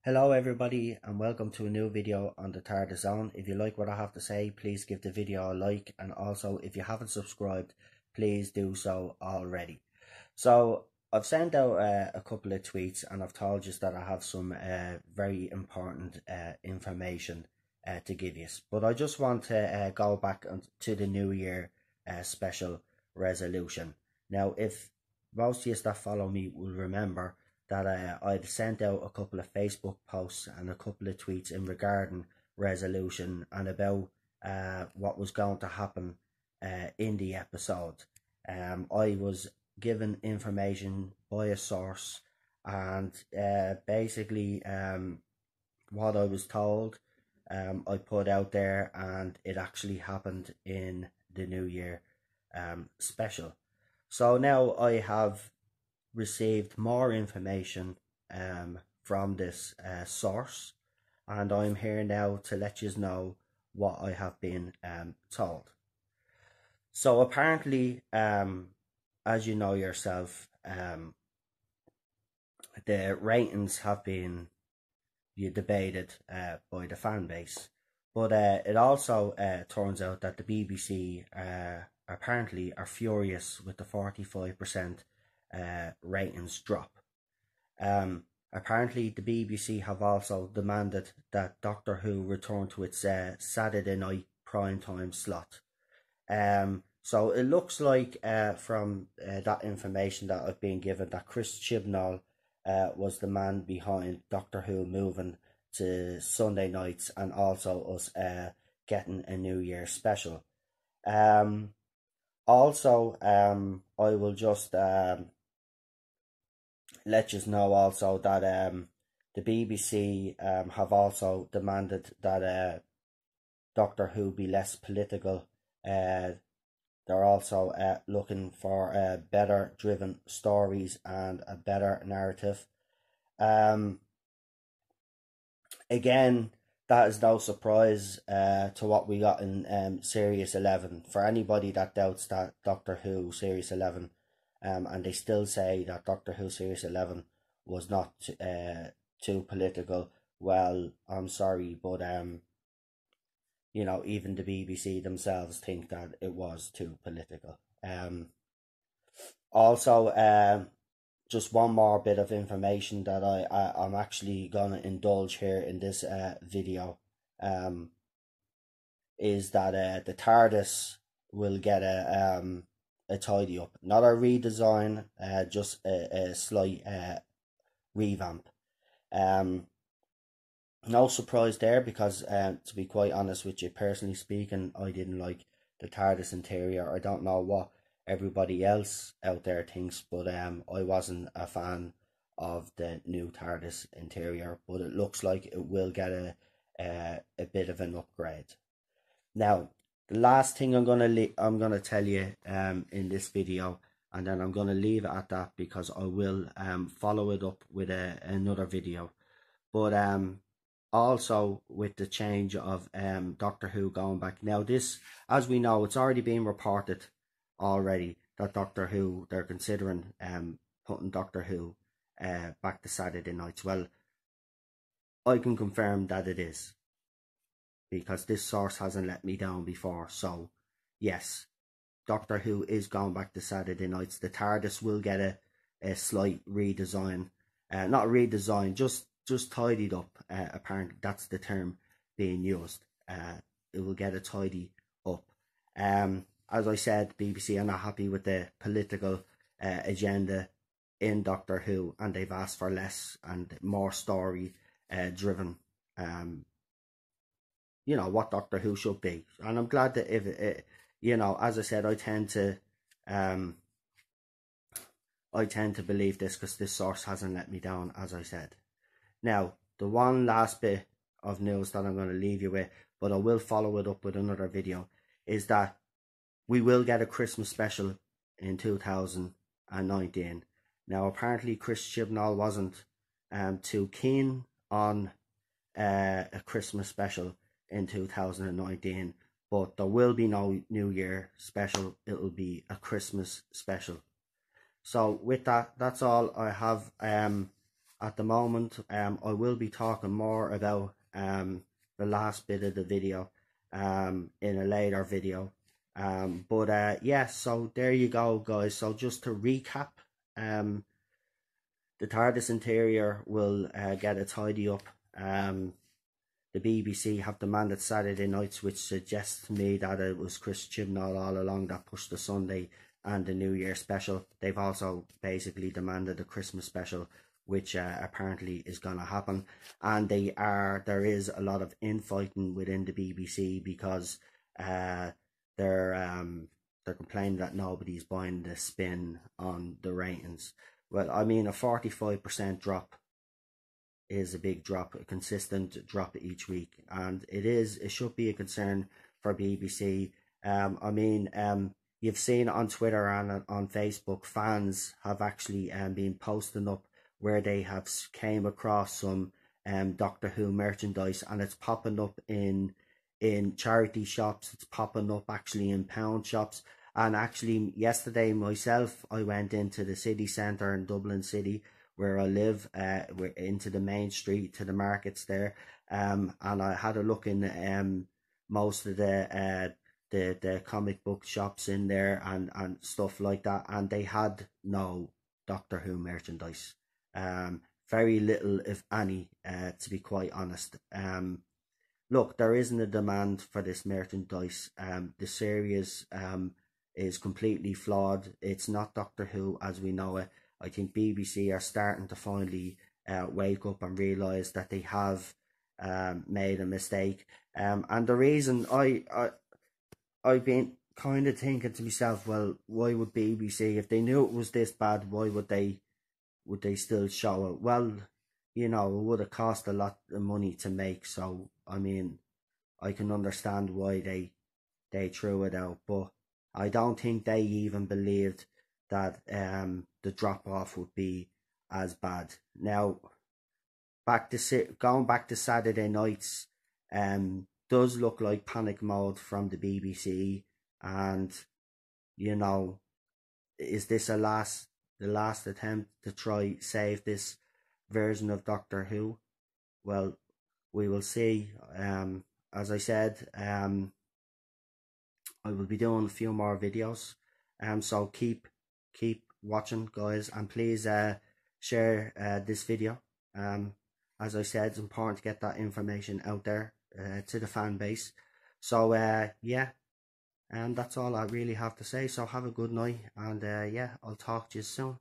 Hello everybody and welcome to a new video on the TARDIS Zone. If you like what I have to say, please give the video a like, and also if you haven't subscribed, please do so already. So I've sent out a couple of tweets and I've told you that I have some very important information to give you. But I just want to go back to the New Year special resolution. Now, if most of you that follow me will remember that I'd sent out a couple of Facebook posts and a couple of tweets in regarding resolution and about what was going to happen in the episode. I was given information by a source, and basically what I was told I put out there, and it actually happened in the New Year special. So now I have received more information from this source, and I'm here now to let you know what I have been told. So apparently, as you know yourself, the ratings have been debated by the fan base, but it also turns out that the BBC apparently are furious with the 45% ratings drop. Apparently the BBC have also demanded that Doctor Who return to its Saturday night primetime slot. So it looks like from that information that I've been given that Chris Chibnall was the man behind Doctor Who moving to Sunday nights, and also us getting a New Year special. Also, I will just let you know also that the BBC have also demanded that Doctor Who be less political. They're also looking for better driven stories and a better narrative. Again, that is no surprise to what we got in Series 11. For anybody that doubts that Doctor Who Series 11, and they still say that Doctor Who Series 11 was not too political, well, I'm sorry, but even the BBC themselves think that it was too political. Also, just one more bit of information that I'm actually gonna indulge here in this video is that the TARDIS will get a tidy up, not a redesign, just a slight revamp. No surprise there, because to be quite honest with you, personally speaking, I didn't like the TARDIS interior. I don't know what everybody else out there thinks, but I wasn't a fan of the new TARDIS interior, but it looks like it will get a bit of an upgrade. Now, the last thing I'm gonna tell you in this video, and then I'm gonna leave it at that, because I will follow it up with another video. But also with the change of Doctor Who going back. Now this, as we know, it's already been reported already that Doctor Who, they're considering putting Doctor Who back to Saturday nights. Well, I can confirm that it is, because this source hasn't let me down before. So yes, Doctor Who is going back to Saturday nights. The TARDIS will get a slight redesign, not a redesign, just tidied up. Apparently that's the term being used. It will get a tidy up. As I said, BBC are not happy with the political agenda in Doctor Who, and they've asked for less and more story driven. What Doctor Who should be, and I'm glad that if it, as I said, I tend to believe this, because this source hasn't let me down, as I said. Now, the one last bit of news that I'm going to leave you with, but I will follow it up with another video, is that we will get a Christmas special in 2019. Now, apparently Chris Chibnall wasn't too keen on a Christmas special in 2019, but there will be no New Year special. It will be a Christmas special. So with that, that's all I have at the moment. I will be talking more about the last bit of the video in a later video. But yeah, so there you go, guys. So just to recap, the TARDIS interior will get a tidy up. The BBC have demanded Saturday nights, which suggests to me that it was Chris Chibnall all along that pushed the Sunday and the New Year special. They've also basically demanded a Christmas special, which apparently is going to happen. And there is a lot of infighting within the BBC because they're complaining that nobody's buying the spin on the ratings. Well, I mean, a 45% drop is a big drop, a consistent drop each week, and it should be a concern for BBC. I mean, you've seen on Twitter and on Facebook, fans have actually been posting up where they have came across some Doctor Who merchandise, and it's popping up in charity shops. It's popping up actually in pound shops. And actually, yesterday myself, I went into the city centre in Dublin City, where I live, into the main street to the markets there, and I had a look in most of the comic book shops in there and stuff like that, and they had no Doctor Who merchandise. Very little, if any, to be quite honest. Look, there isn't a demand for this merchandise. The series is completely flawed. It's not Doctor Who as we know it. I think BBC are starting to finally wake up and realise that they have made a mistake. And the reason I've been kind of thinking to myself, well, why would BBC, if they knew it was this bad, why would they still show it? Well, you know, it would have cost a lot of money to make. So I mean, I can understand why they threw it out, but I don't think they even believed that the drop off would be as bad. Now, going back to Saturday nights, does look like panic mode from the BBC, and you know, is this the last attempt to try save this version of Doctor Who? Well, we will see. As I said, I will be doing a few more videos. So keep watching, guys, and please share this video. As I said, it's important to get that information out there to the fan base. So yeah, and that's all I really have to say. So have a good night, and yeah, I'll talk to you soon.